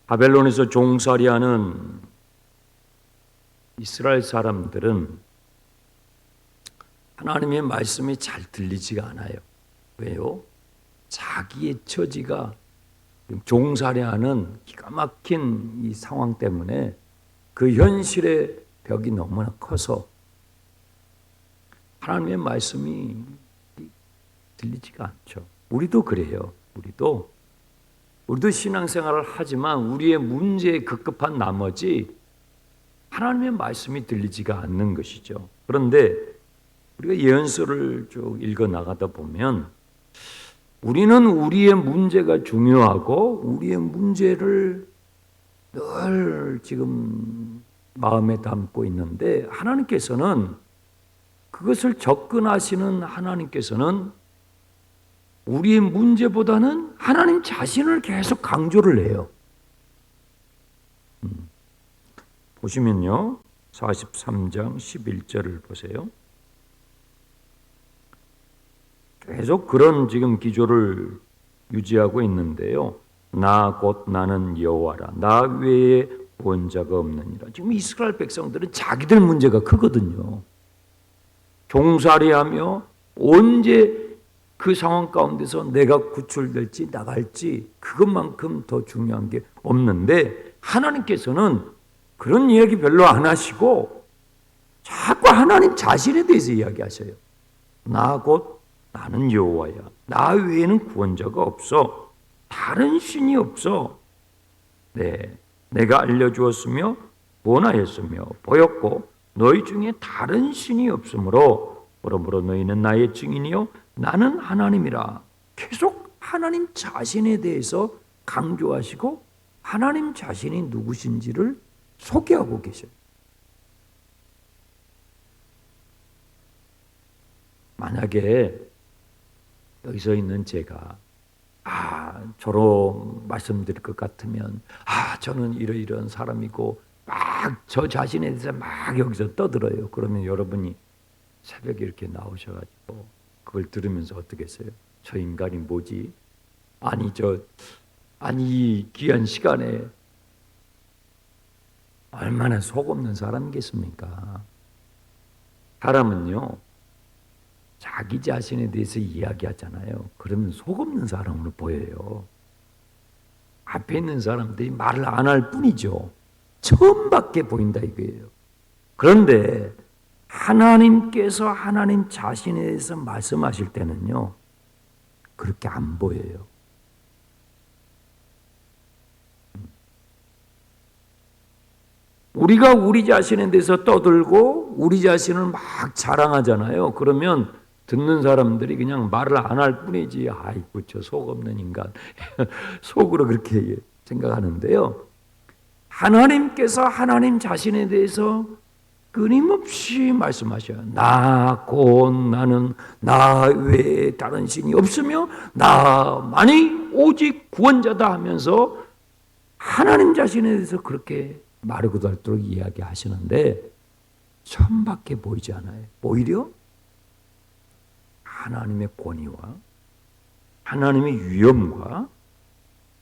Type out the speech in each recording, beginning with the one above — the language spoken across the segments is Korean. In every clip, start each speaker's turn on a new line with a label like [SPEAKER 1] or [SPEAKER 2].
[SPEAKER 1] 바벨론에서 종살이하는 이스라엘 사람들은 하나님의 말씀이 잘 들리지가 않아요. 왜요? 자기의 처지가 종살이하는 기가 막힌 이 상황 때문에 그 현실의 벽이 너무나 커서 하나님의 말씀이 들리지가 않죠. 우리도 그래요. 우리도 신앙생활을 하지만 우리의 문제에 급급한 나머지 하나님의 말씀이 들리지가 않는 것이죠. 그런데 우리가 예언서를 쭉 읽어 나가다 보면 우리는 우리의 문제가 중요하고 우리의 문제를 늘 지금 마음에 담고 있는데 하나님께서는 그것을 접근하시는 하나님께서는 우리의 문제보다는 하나님 자신을 계속 강조를 해요. 보시면요. 43장 11절을 보세요. 계속 그런 지금 기조를 유지하고 있는데요. 나 곧 나는 여호와라. 나 외에 구원자가 없느니라. 지금 이스라엘 백성들은 자기들 문제가 크거든요. 종살이하며 언제 그 상황 가운데서 내가 구출될지 나갈지 그것만큼 더 중요한 게 없는데 하나님께서는 그런 이야기 별로 안 하시고 자꾸 하나님 자신에 대해서 이야기하셔요. 나 곧 나는 여호와야. 나 외에는 구원자가 없어. 다른 신이 없어. 네, 내가 알려주었으며 원하였으며 보였고 너희 중에 다른 신이 없으므로 그러므로 너희는 나의 증인이요 나는 하나님이라. 계속 하나님 자신에 대해서 강조하시고 하나님 자신이 누구신지를 소개하고 계셔요. 만약에 여기서 있는 제가 저로 말씀드릴 것 같으면 저는 이런 사람이고 막 저 자신에 대해서 막 여기서 떠들어요. 그러면 여러분이 새벽에 이렇게 나오셔가지고 그걸 들으면서 어떻게 했어요? 저 인간이 뭐지? 아니 이 귀한 시간에 얼마나 속 없는 사람이겠습니까? 사람은요 자기 자신에 대해서 이야기하잖아요. 그러면 속 없는 사람으로 보여요. 앞에 있는 사람들이 말을 안 할 뿐이죠. 처음밖에 보인다 이거예요. 그런데 하나님께서 하나님 자신에 대해서 말씀하실 때는요 그렇게 안 보여요. 우리가 우리 자신에 대해서 떠들고 우리 자신을 막 자랑하잖아요. 그러면 듣는 사람들이 그냥 말을 안 할 뿐이지 아이고 저 속 없는 인간 속으로 그렇게 생각하는데요. 하나님께서 하나님 자신에 대해서 끊임없이 말씀하셔요. 나 곧 나는 나 외에 다른 신이 없으며 나만이 오직 구원자다 하면서 하나님 자신에 대해서 그렇게 마르고 닳도록 이야기하시는데 처음밖에 보이지 않아요. 오히려 하나님의 권위와 하나님의 위엄과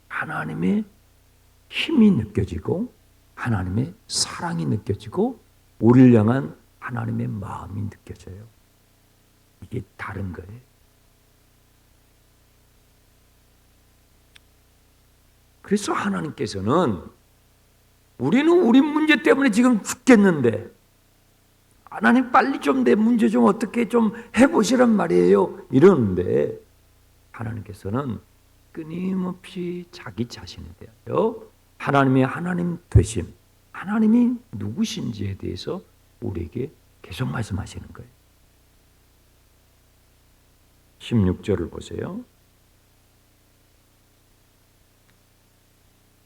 [SPEAKER 1] 하나님의 힘이 느껴지고 하나님의 사랑이 느껴지고 우리를 향한 하나님의 마음이 느껴져요. 이게 다른 거예요. 그래서 하나님께서는 우리는 우리 문제 때문에 지금 죽겠는데 하나님 빨리 좀 내 문제 좀 어떻게 좀 해보시란 말이에요. 이러는데 하나님께서는 끊임없이 자기 자신에 대하여 하나님의 하나님 되심, 하나님이 누구신지에 대해서 우리에게 계속 말씀하시는 거예요. 16절을 보세요.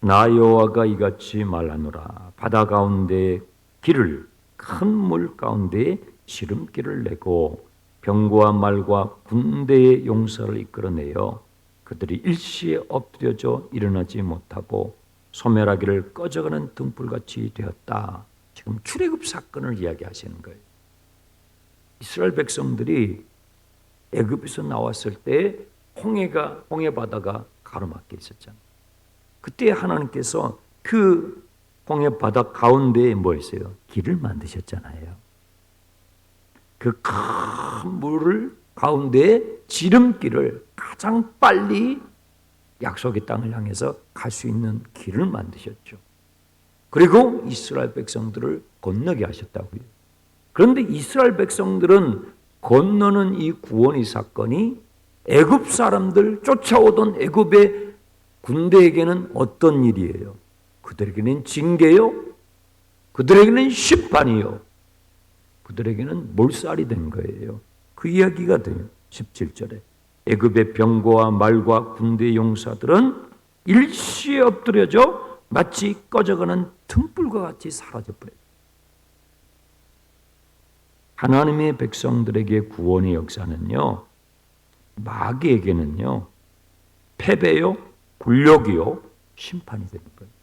[SPEAKER 1] 나 여호와가 이같이 말하노라. 바다 가운데 길을 큰 물 가운데에 지름길을 내고 병거와 말과 군대의 용사를 이끌어내어 그들이 일시에 엎드려져 일어나지 못하고 소멸하기를 꺼져가는 등불같이 되었다. 지금 출애굽 사건을 이야기하시는 거예요. 이스라엘 백성들이 애굽에서 나왔을 때 홍해 바다가 가로막혀 있었잖아요. 그때 하나님께서 그 홍해 바다 가운데에 뭐 있어요? 길을 만드셨잖아요. 그 큰 물을 가운데에 지름길을 가장 빨리 약속의 땅을 향해서 갈 수 있는 길을 만드셨죠. 그리고 이스라엘 백성들을 건너게 하셨다고요. 그런데 이스라엘 백성들은 건너는 이 구원의 사건이 애굽 사람들 쫓아오던 애굽의 군대에게는 어떤 일이에요? 그들에게는 징계요, 그들에게는 심판이요, 그들에게는 몰살이 된 거예요. 그 이야기가 돼요. 17절에 애굽의 병거와 말과 군대 용사들은 일시에 엎드려져 마치 꺼져가는 등불과 같이 사라져버려요. 하나님의 백성들에게 구원의 역사는요, 마귀에게는요 패배요, 굴욕이요, 심판이 되는 거예요.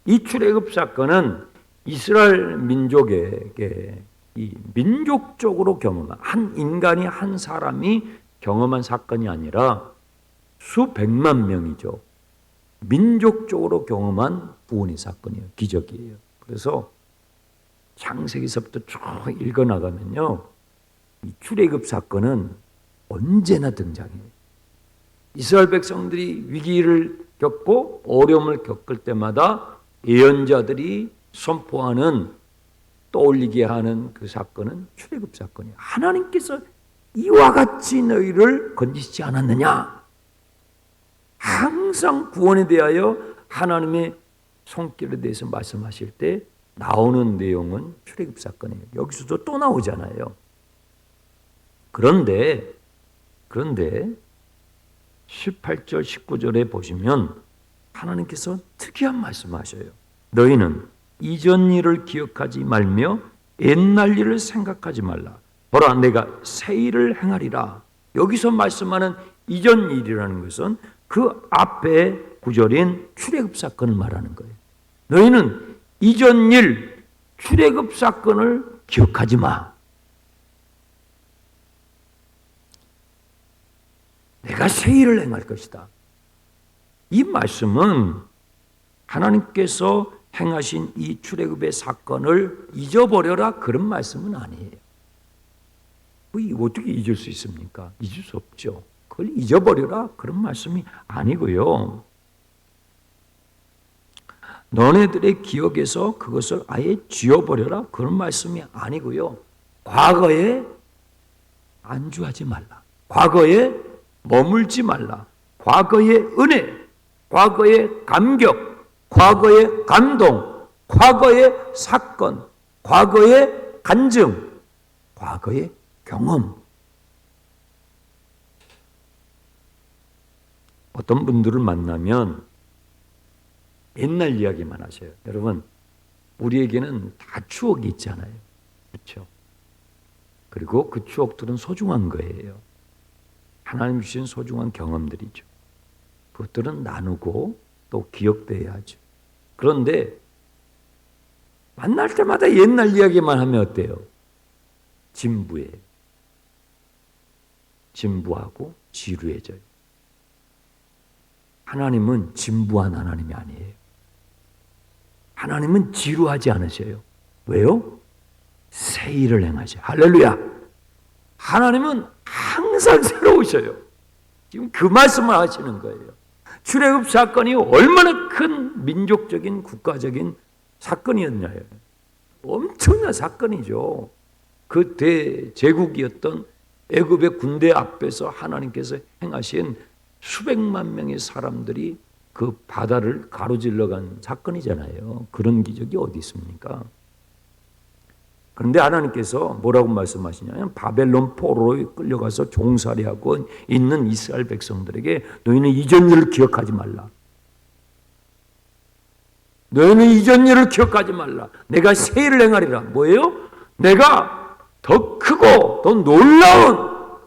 [SPEAKER 1] 이 출애굽 사건은 이스라엘 민족에게 이 민족적으로 경험한 한 인간이 한 사람이 경험한 사건이 아니라 수백만 명이죠. 민족적으로 경험한 구원의 사건이에요. 기적이에요. 그래서 창세기서부터 쭉 읽어나가면요, 이 출애굽 사건은 언제나 등장해요. 이스라엘 백성들이 위기를 겪고 어려움을 겪을 때마다 예언자들이 선포하는, 떠올리게 하는 그 사건은 출애굽 사건이에요. 하나님께서 이와 같이 너희를 건지시지 않았느냐? 항상 구원에 대하여 하나님의 손길에 대해서 말씀하실 때 나오는 내용은 출애굽 사건이에요. 여기서도 또 나오잖아요. 그런데 18절 19절에 보시면 하나님께서 특이한 말씀하셔요. 너희는 이전 일을 기억하지 말며 옛날 일을 생각하지 말라. 보라, 내가 새 일을 행하리라. 여기서 말씀하는 이전 일이라는 것은 그 앞에 구절인 출애굽 사건을 말하는 거예요. 너희는 이전 일, 출애굽 사건을 기억하지 마. 내가 새 일을 행할 것이다. 이 말씀은 하나님께서 행하신 이 출애굽의 사건을 잊어버려라, 그런 말씀은 아니에요. 어떻게 잊을 수 있습니까? 잊을 수 없죠. 그걸 잊어버려라, 그런 말씀이 아니고요. 너네들의 기억에서 그것을 아예 지워버려라, 그런 말씀이 아니고요. 과거에 안주하지 말라. 과거에 머물지 말라. 과거의 은혜, 과거의 감격, 과거의 감동, 과거의 사건, 과거의 간증, 과거의 경험. 어떤 분들을 만나면 옛날 이야기만 하셔요. 여러분, 우리에게는 다 추억이 있잖아요. 그렇죠? 그리고 그 추억들은 소중한 거예요. 하나님 주신 소중한 경험들이죠. 그것들은 나누고 또 기억돼야죠. 그런데 만날 때마다 옛날 이야기만 하면 어때요? 진부하고 지루해져요. 하나님은 진부한 하나님이 아니에요. 하나님은 지루하지 않으셔요. 왜요? 새 일을 행하셔요. 할렐루야. 하나님은 항상 새로우셔요. 지금 그 말씀을 하시는 거예요. 출애굽 사건이 얼마나 큰 민족적인 국가적인 사건이었냐요. 엄청난 사건이죠. 그 대제국이었던 애굽의 군대 앞에서 하나님께서 행하신 수백만 명의 사람들이 그 바다를 가로질러 간 사건이잖아요. 그런 기적이 어디 있습니까? 그런데 하나님께서 뭐라고 말씀하시냐면 바벨론 포로로 끌려가서 종살이하고 있는 이스라엘 백성들에게 너희는 이전 일을 기억하지 말라. 너희는 이전 일을 기억하지 말라. 내가 새 일을 행하리라. 뭐예요? 내가 더 크고 더 놀라운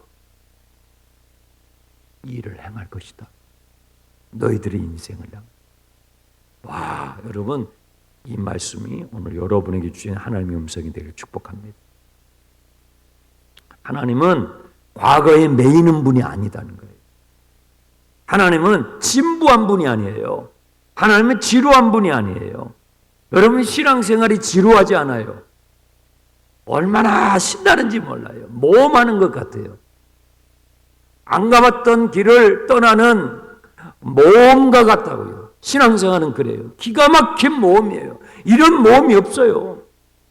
[SPEAKER 1] 일을 행할 것이다. 너희들의 인생을 향해. 와, 여러분, 이 말씀이 오늘 여러분에게 주신 하나님의 음성이 되기를 축복합니다. 하나님은 과거에 매이는 분이 아니다는 거예요. 하나님은 진부한 분이 아니에요. 하나님은 지루한 분이 아니에요. 여러분 신앙생활이 지루하지 않아요. 얼마나 신나는지 몰라요. 모험하는 것 같아요. 안 가봤던 길을 떠나는 모험가 같다고요. 신앙생활은 그래요. 기가 막힌 모험이에요. 이런 모험이 없어요.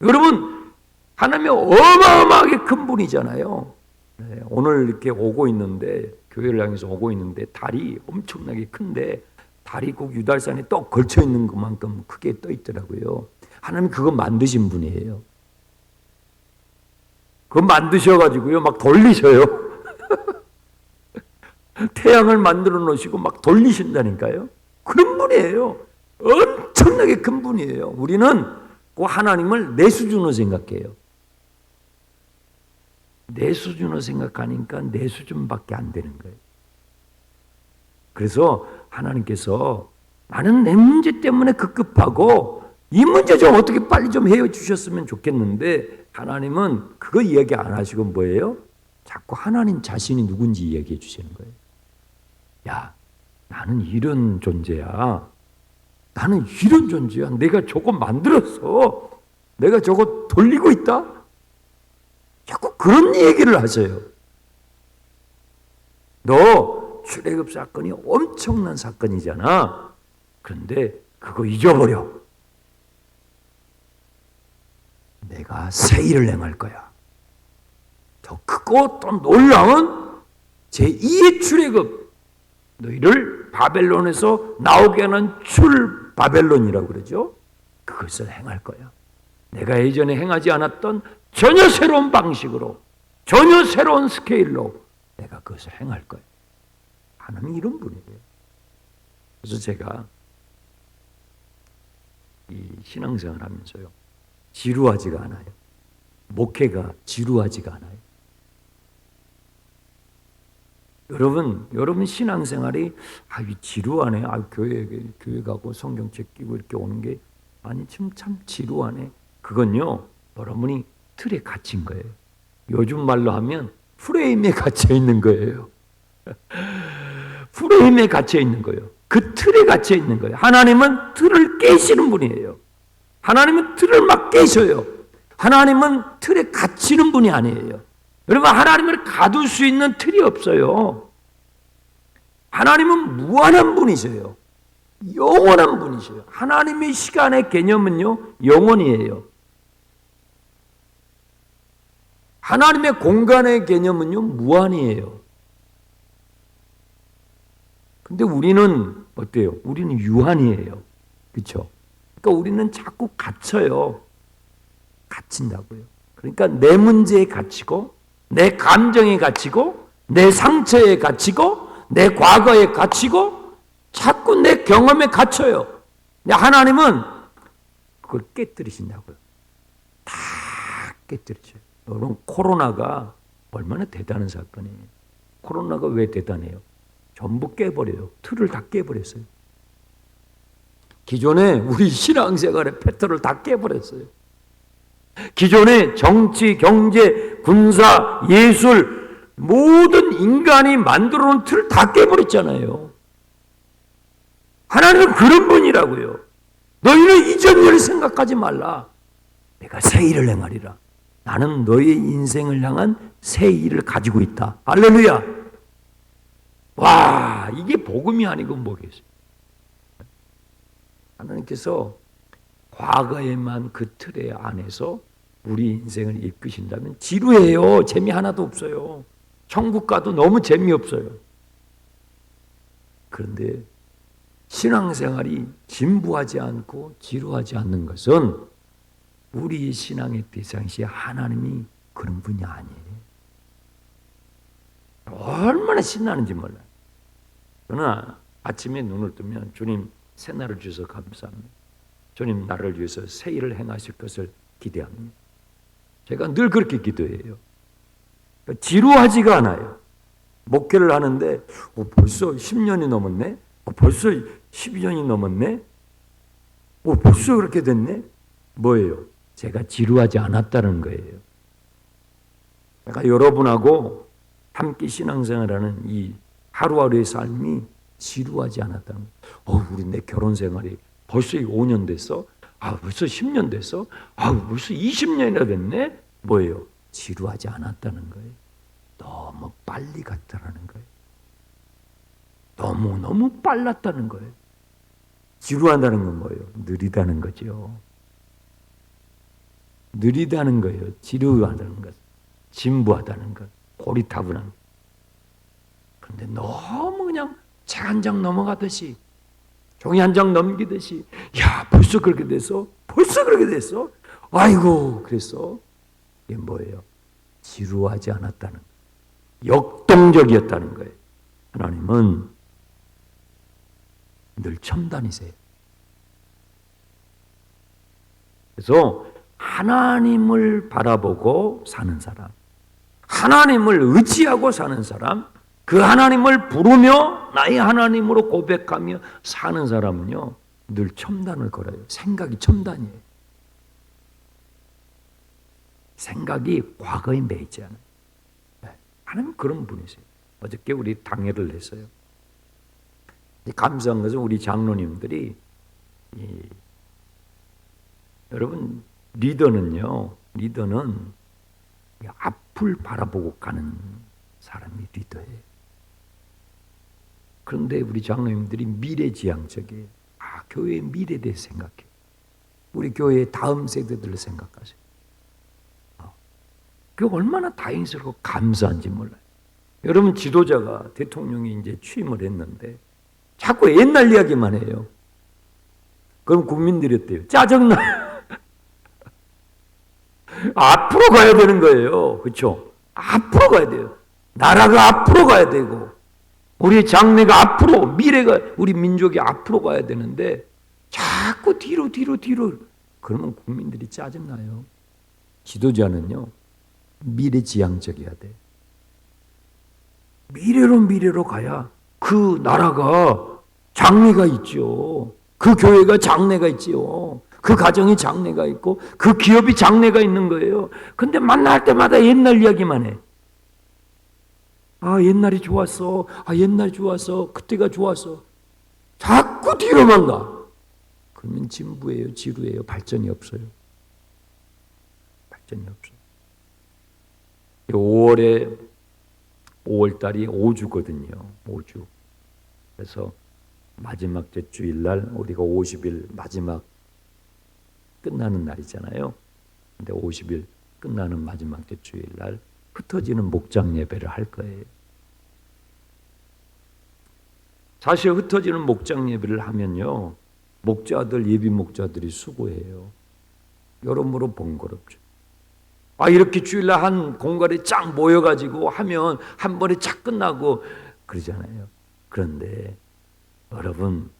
[SPEAKER 1] 여러분 하나님이 어마어마하게 큰 분이잖아요. 네, 오늘 이렇게 오고 있는데 교회를 향해서 오고 있는데 달이 엄청나게 큰데 달이 꼭 유달산에 떡 걸쳐 있는 것만큼 크게 떠 있더라고요. 하나님 그거 만드신 분이에요. 그거 만드셔가지고요 막 돌리셔요. 태양을 만들어 놓으시고 막 돌리신다니까요. 그런 분이에요. 엄청나게 큰 분이에요. 우리는 그 하나님을 내 수준으로 생각해요. 내 수준으로 생각하니까 내 수준밖에 안 되는 거예요. 그래서 하나님께서 나는 내 문제 때문에 급급하고 이 문제 좀 어떻게 빨리 좀 헤어주셨으면 좋겠는데 하나님은 그거 이야기 안 하시고 뭐예요? 자꾸 하나님 자신이 누군지 이야기해 주시는 거예요. 야, 나는 이런 존재야. 나는 이런 존재야. 내가 저거 만들었어. 내가 저거 돌리고 있다. 자꾸 그런 얘기를 하세요. 너 출애굽 사건이 엄청난 사건이잖아. 그런데 그거 잊어버려. 내가 새 일을 행할 거야. 더 크고 또 놀라운 제2의 출애굽. 너희를 바벨론에서 나오게 하는 출 바벨론이라고 그러죠. 그것을 행할 거야. 내가 예전에 행하지 않았던 전혀 새로운 방식으로, 전혀 새로운 스케일로 내가 그것을 행할 거야. 하나님이 이런 분이에요. 그래서 제가 이 신앙생활 하면서요, 지루하지가 않아요. 목회가 지루하지가 않아요. 여러분 신앙생활이 지루하네. 교회 가고 성경책 끼고 이렇게 오는 게 아니 참 지루하네. 그건요, 여러분이 틀에 갇힌 거예요. 요즘 말로 하면 프레임에 갇혀 있는 거예요. 프레임에 갇혀 있는 거예요. 그 틀에 갇혀 있는 거예요. 하나님은 틀을 깨시는 분이에요. 하나님은 틀을 막 깨셔요. 하나님은 틀에 갇히는 분이 아니에요. 여러분 하나님을 가둘 수 있는 틀이 없어요. 하나님은 무한한 분이세요. 영원한 분이세요. 하나님의 시간의 개념은요, 영원이에요. 하나님의 공간의 개념은요, 무한이에요. 근데 우리는 어때요? 우리는 유한이에요. 그렇죠? 그러니까 우리는 자꾸 갇혀요. 갇힌다고요. 그러니까 내 문제에 갇히고, 내 감정에 갇히고, 내 상처에 갇히고, 내 과거에 갇히고, 자꾸 내 경험에 갇혀요. 근데 하나님은 그걸 깨뜨리신다고요. 다 깨뜨리셔요. 여러분 코로나가 얼마나 대단한 사건이에요. 코로나가 왜 대단해요? 전부 깨버려요. 틀을 다 깨버렸어요. 기존에 우리 신앙생활의 패턴을 다 깨버렸어요. 기존에 정치, 경제, 군사, 예술 모든 인간이 만들어 놓은 틀을 다 깨버렸잖아요. 하나님은 그런 분이라고요. 너희는 이전 일을 생각하지 말라. 내가 새 일을 행하리라. 나는 너의 인생을 향한 새 일을 가지고 있다. 할렐루야. 와, 이게 복음이 아니고 뭐겠어요. 하나님께서 과거에만 그 틀에 안에서 우리 인생을 이끄신다면 지루해요. 재미 하나도 없어요. 천국 가도 너무 재미없어요. 그런데 신앙생활이 진부하지 않고 지루하지 않는 것은 우리 신앙의 대상시 하나님이 그런 분이 아니에요. 얼마나 신나는지 몰라요. 저는 아침에 눈을 뜨면 주님 새날을 주셔서 감사합니다. 주님 나를 위해서 새 일을 행하실 것을 기대합니다. 제가 늘 그렇게 기도해요. 그러니까 지루하지가 않아요. 목회를 하는데 벌써 10년이 넘었네? 벌써 12년이 넘었네? 벌써 그렇게 됐네? 뭐예요? 제가 지루하지 않았다는 거예요. 제가 여러분하고 함께 신앙생활하는 이 하루하루의 삶이 지루하지 않았다는 거예요. 우리 내 결혼 생활이 벌써 5년 됐어? 벌써 10년 됐어? 벌써 20년이나 됐네? 뭐예요? 지루하지 않았다는 거예요. 너무 빨리 갔다라는 거예요. 너무 빨랐다는 거예요. 지루하다는 건 뭐예요? 느리다는 거죠. 느리다는 거예요. 지루하다는 것, 진부하다는 것, 고리타분한 것. 그런데 너무 그냥 책 한 장 넘어가듯이, 종이 한 장 넘기듯이, 야, 벌써 그렇게 됐어? 벌써 그렇게 됐어? 아이고, 그랬어. 이게 뭐예요? 지루하지 않았다는 거예요. 역동적이었다는 거예요. 하나님은 늘 첨단이세요. 그래서 하나님을 바라보고 사는 사람, 하나님을 의지하고 사는 사람, 그 하나님을 부르며 나의 하나님으로 고백하며 사는 사람은요, 늘 첨단을 걸어요. 생각이 첨단이에요. 생각이 과거에 매이지 않아요. 하나님 그런 분이세요. 어저께 우리 당회를 했어요. 감사한 것은 우리 장로님들이, 여러분, 리더는 앞을 바라보고 가는 사람이 리더예요. 그런데 우리 장로님들이 미래지향적이에요. 교회의 미래에 대해 생각해요. 우리 교회의 다음 세대들을 생각하세요. 그게 얼마나 다행스럽고 감사한지 몰라요. 여러분, 지도자가 대통령이 이제 취임을 했는데 자꾸 옛날 이야기만 해요. 그럼 국민들이 어때요? 짜증나요. 앞으로 가야 되는 거예요. 그렇죠? 앞으로 가야 돼요. 나라가 앞으로 가야 되고 우리 장래가 앞으로, 미래가, 우리 민족이 앞으로 가야 되는데 자꾸 뒤로 그러면 국민들이 짜증나요. 지도자는요, 미래지향적이어야 돼. 미래로 가야 그 나라가 장래가 있죠. 그 교회가 장래가 있지요. 그 가정이 장래가 있고 그 기업이 장래가 있는 거예요. 근데 만날 때마다 옛날 이야기만 해. 옛날이 좋았어. 옛날이 좋았어. 그때가 좋았어. 자꾸 뒤로만 가. 그러면 진부예요. 지루해요. 발전이 없어요. 발전이 없어요. 5월달이 5주거든요. 5주. 그래서 마지막 째 주일날 우리가 50일 마지막 끝나는 날이잖아요. 근데 50일 끝나는 마지막 째 주일날 흩어지는 목장 예배를 할 거예요. 사실 흩어지는 목장 예배를 하면요, 목자들, 예비 목자들이 수고해요. 여러모로 번거롭죠. 이렇게 주일날 한 공간에 쫙 모여가지고 하면 한 번에 착 끝나고 그러잖아요. 그런데 여러분,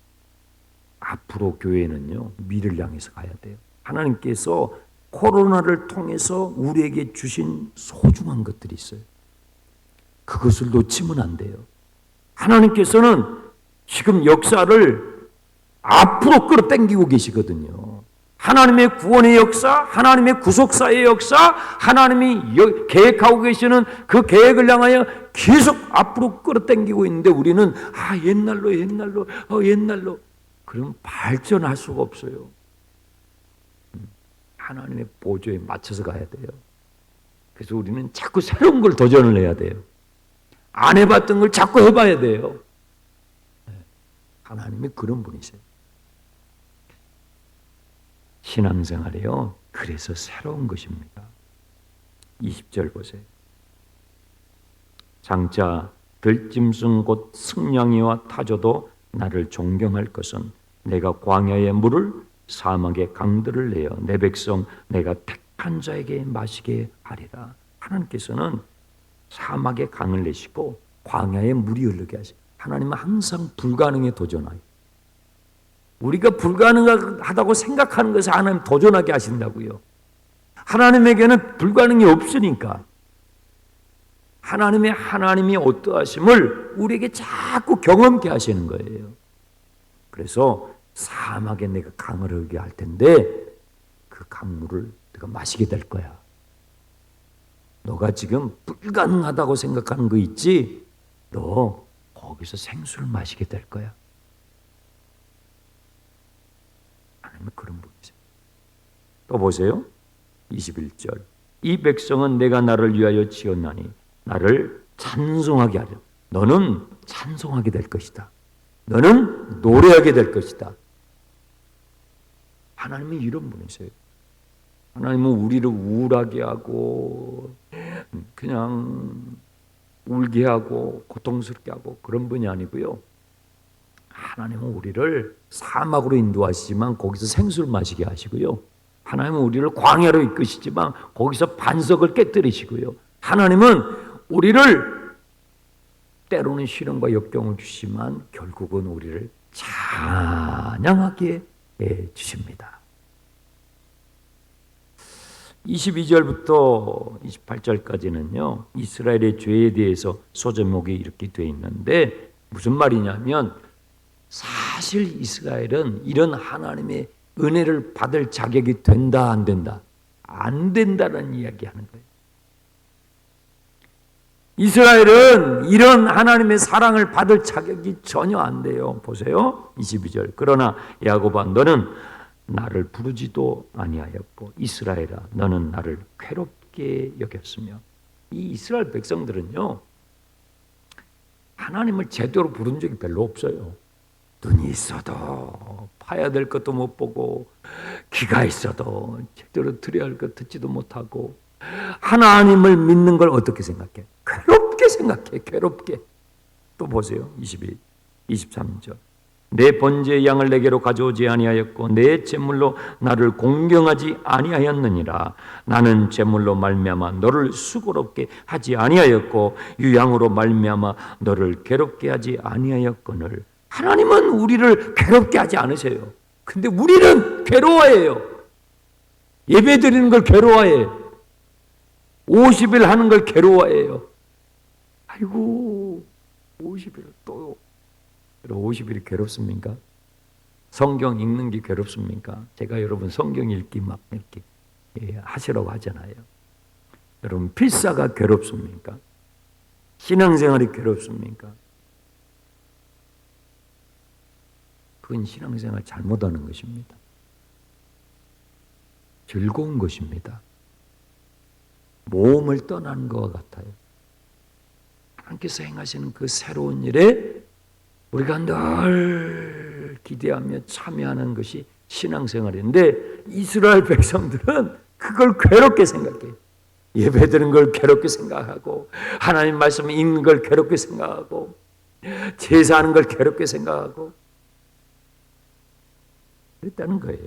[SPEAKER 1] 앞으로 교회는요, 미래를 향해서 가야 돼요. 하나님께서 코로나를 통해서 우리에게 주신 소중한 것들이 있어요. 그것을 놓치면 안 돼요. 하나님께서는 지금 역사를 앞으로 끌어당기고 계시거든요. 하나님의 구원의 역사, 하나님의 구속사의 역사, 하나님이 계획하고 계시는 그 계획을 향하여 계속 앞으로 끌어당기고 있는데 우리는 옛날로 그럼 발전할 수가 없어요. 하나님의 보조에 맞춰서 가야 돼요. 그래서 우리는 자꾸 새로운 걸 도전을 해야 돼요. 안 해봤던 걸 자꾸 해봐야 돼요. 하나님이 그런 분이세요. 신앙생활이요, 그래서 새로운 것입니다. 20절 보세요. 장차 들짐승 곧 승냥이와 타조도 나를 존경할 것은 내가 광야의 물을 사막의 강들을 내어 내 백성 내가 택한 자에게 마시게 하리라. 하나님께서는 사막의 강을 내시고 광야의 물이 흐르게 하시고, 하나님은 항상 불가능에 도전하요. 우리가 불가능하다고 생각하는 것을 하나님 도전하게 하신다고요. 하나님에게는 불가능이 없으니까 하나님이 어떠하심을 우리에게 자꾸 경험케 하시는 거예요. 그래서 사막에 내가 강을 흐르게 할 텐데 그 강물을 내가 마시게 될 거야. 너가 지금 불가능하다고 생각하는 거 있지? 너 거기서 생수를 마시게 될 거야. 하나님은 그런 분이세요. 또 보세요. 21절. 이 백성은 내가 나를 위하여 지었나니 나를 찬송하게 하려. 너는 찬송하게 될 것이다. 너는 노래하게 될 것이다. 하나님은 이런 분이세요. 하나님은 우리를 우울하게 하고 그냥 울게 하고 고통스럽게 하고 그런 분이 아니고요. 하나님은 우리를 사막으로 인도하시지만 거기서 생수를 마시게 하시고요. 하나님은 우리를 광야로 이끄시지만 거기서 반석을 깨뜨리시고요. 하나님은 우리를 때로는 시련과 역경을 주시지만 결국은 우리를 찬양하게 해주십니다. 22절부터 28절까지는요. 이스라엘의 죄에 대해서 소제목이 이렇게 되어 있는데 무슨 말이냐면 사실 이스라엘은 이런 하나님의 은혜를 받을 자격이 된다 안 된다? 안 된다는 이야기하는 거예요. 이스라엘은 이런 하나님의 사랑을 받을 자격이 전혀 안 돼요. 보세요. 22절. 그러나 야곱아 너는 나를 부르지도 아니하였고 이스라엘아 너는 나를 괴롭게 여겼으며 이 이스라엘 백성들은요. 하나님을 제대로 부른 적이 별로 없어요. 눈이 있어도 봐야 될 것도 못 보고 귀가 있어도 제대로 들어야 할 것 듣지도 못하고 하나님을 믿는 걸 어떻게 생각해? 괴롭게 생각해. 괴롭게. 또 보세요. 23절. 내 번제의 양을 내게로 가져오지 아니하였고 내 제물로 나를 공경하지 아니하였느니라. 나는 제물로 말미암아 너를 수고롭게 하지 아니하였고 유양으로 말미암아 너를 괴롭게 하지 아니하였거늘. 하나님은 우리를 괴롭게 하지 않으세요. 근데 우리는 괴로워해요. 예배 드리는 걸 괴로워해. 50일 하는 걸 괴로워해요. 아이고 50일 또요. 50일이 괴롭습니까? 성경 읽는 게 괴롭습니까? 제가 여러분 성경 읽기 막 이렇게 하시라고 하잖아요. 여러분 필사가 괴롭습니까? 신앙생활이 괴롭습니까? 그건 신앙생활 잘못하는 것입니다. 즐거운 것입니다. 모험을 떠나는 것과 같아요. 하나님께서 행하시는 그 새로운 일에 우리가 늘 기대하며 참여하는 것이 신앙생활인데 이스라엘 백성들은 그걸 괴롭게 생각해요. 예배드리는 걸 괴롭게 생각하고 하나님 말씀 읽는 걸 괴롭게 생각하고 제사하는 걸 괴롭게 생각하고 그랬다는 거예요.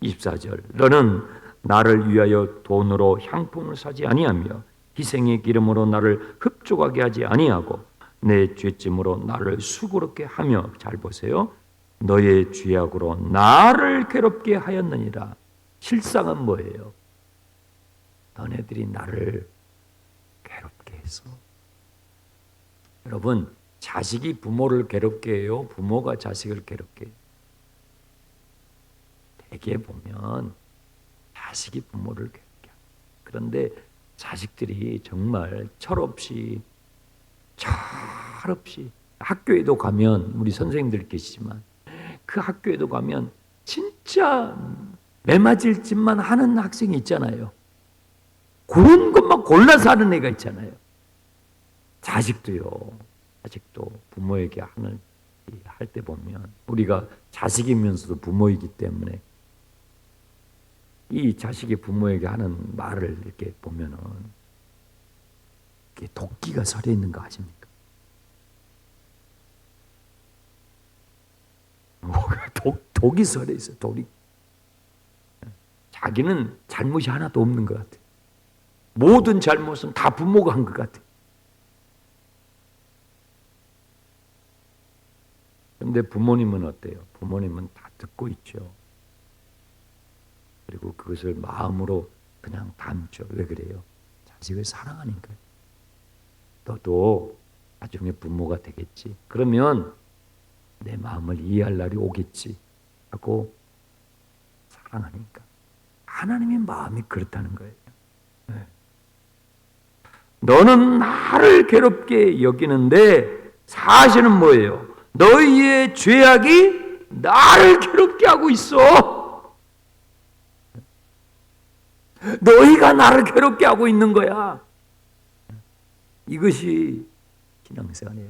[SPEAKER 1] 24절. 너는 나를 위하여 돈으로 향품을 사지 아니하며 희생의 기름으로 나를 흡족하게 하지 아니하고 내 죄짐으로 나를 수고롭게 하며 잘 보세요. 너의 죄악으로 나를 괴롭게 하였느니라. 실상은 뭐예요? 너네들이 나를 괴롭게 해서. 여러분 자식이 부모를 괴롭게 해요? 부모가 자식을 괴롭게 해요? 대개 보면 자식이 부모를 괴롭게 해요. 그런데 자식들이 정말 철없이 학교에도 가면 우리 선생님들 계시지만 그 학교에도 가면 진짜 매맞을 짓만 하는 학생이 있잖아요. 그런 것만 골라서 하는 애가 있잖아요. 자식도 부모에게 할 때 보면 우리가 자식이면서도 부모이기 때문에 이 자식이 부모에게 하는 말을 이렇게 보면은 도끼가 서려 있는 거 아십니까? 독이 서려 있어요. 독이. 자기는 잘못이 하나도 없는 것 같아요. 모든 잘못은 다 부모가 한 것 같아요. 그런데 부모님은 어때요? 부모님은 다 듣고 있죠. 그리고 그것을 마음으로 그냥 담죠. 왜 그래요? 자식을 사랑하니까요. 너도 나중에 부모가 되겠지. 그러면 내 마음을 이해할 날이 오겠지 하고 사랑하니까. 하나님의 마음이 그렇다는 거예요. 네. 너는 나를 괴롭게 여기는데 사실은 뭐예요? 너희의 죄악이 나를 괴롭게 하고 있어. 너희가 나를 괴롭게 하고 있는 거야. 이것이 신앙생활이에요.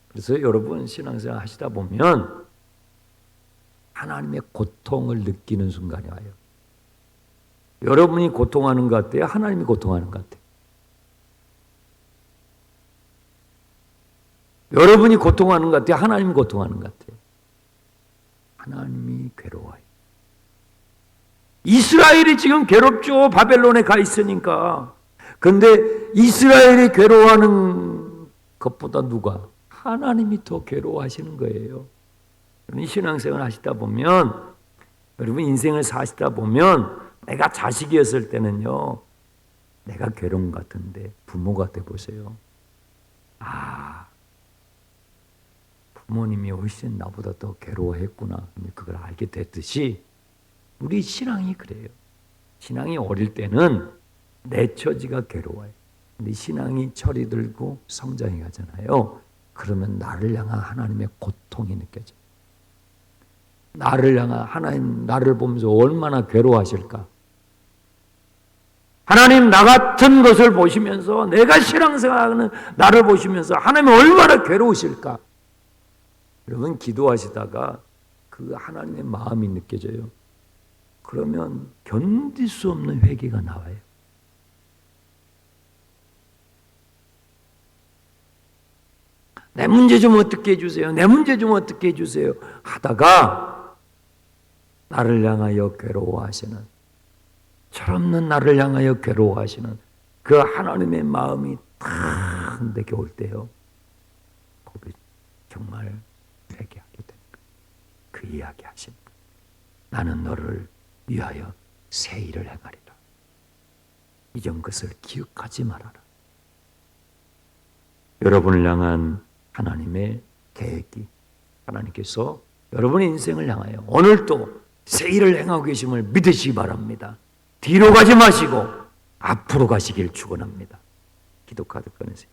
[SPEAKER 1] 그래서 여러분 신앙생활 하시다 보면 하나님의 고통을 느끼는 순간이 와요. 여러분이 고통하는 것 같아요? 하나님이 고통하는 것 같아요? 여러분이 고통하는 것 같아요? 하나님이 고통하는 것 같아요? 하나님이 괴로워요. 이스라엘이 지금 괴롭죠. 바벨론에 가 있으니까. 근데 이스라엘이 괴로워하는 것보다 누가? 하나님이 더 괴로워하시는 거예요. 여러분 신앙생활 하시다 보면, 여러분 인생을 사시다 보면, 내가 자식이었을 때는요, 내가 괴로운 것 같은데 부모가 돼 보세요. 부모님이 훨씬 나보다 더 괴로워했구나. 그걸 알게 됐듯이 우리 신앙이 그래요. 신앙이 어릴 때는 내 처지가 괴로워요. 근데 신앙이 철이 들고 성장해 가잖아요. 그러면 나를 향한 하나님의 고통이 느껴져요. 나를 향한 하나님, 나를 보면서 얼마나 괴로워하실까? 하나님 나 같은 것을 보시면서, 내가 신앙생활하는 나를 보시면서 하나님 얼마나 괴로우실까? 여러분 기도하시다가 그 하나님의 마음이 느껴져요. 그러면 견딜 수 없는 회개가 나와요. 내 문제 좀 어떻게 해주세요. 내 문제 좀 어떻게 해주세요. 하다가 나를 향하여 괴로워하시는, 철없는 나를 향하여 괴로워하시는 그 하나님의 마음이 탁 내게 올 때요, 거기 정말 회개하게 되는 거예요. 그 이야기 하십니다. 나는 너를 위하여 새 일을 행하리라. 이전 것을 기억하지 말아라. 여러분을 향한 하나님의 계획이, 하나님께서 여러분의 인생을 향하여 오늘도 새 일을 행하고 계심을 믿으시기 바랍니다. 뒤로 가지 마시고 앞으로 가시길 축원합니다. 기도 카드 꺼내세요.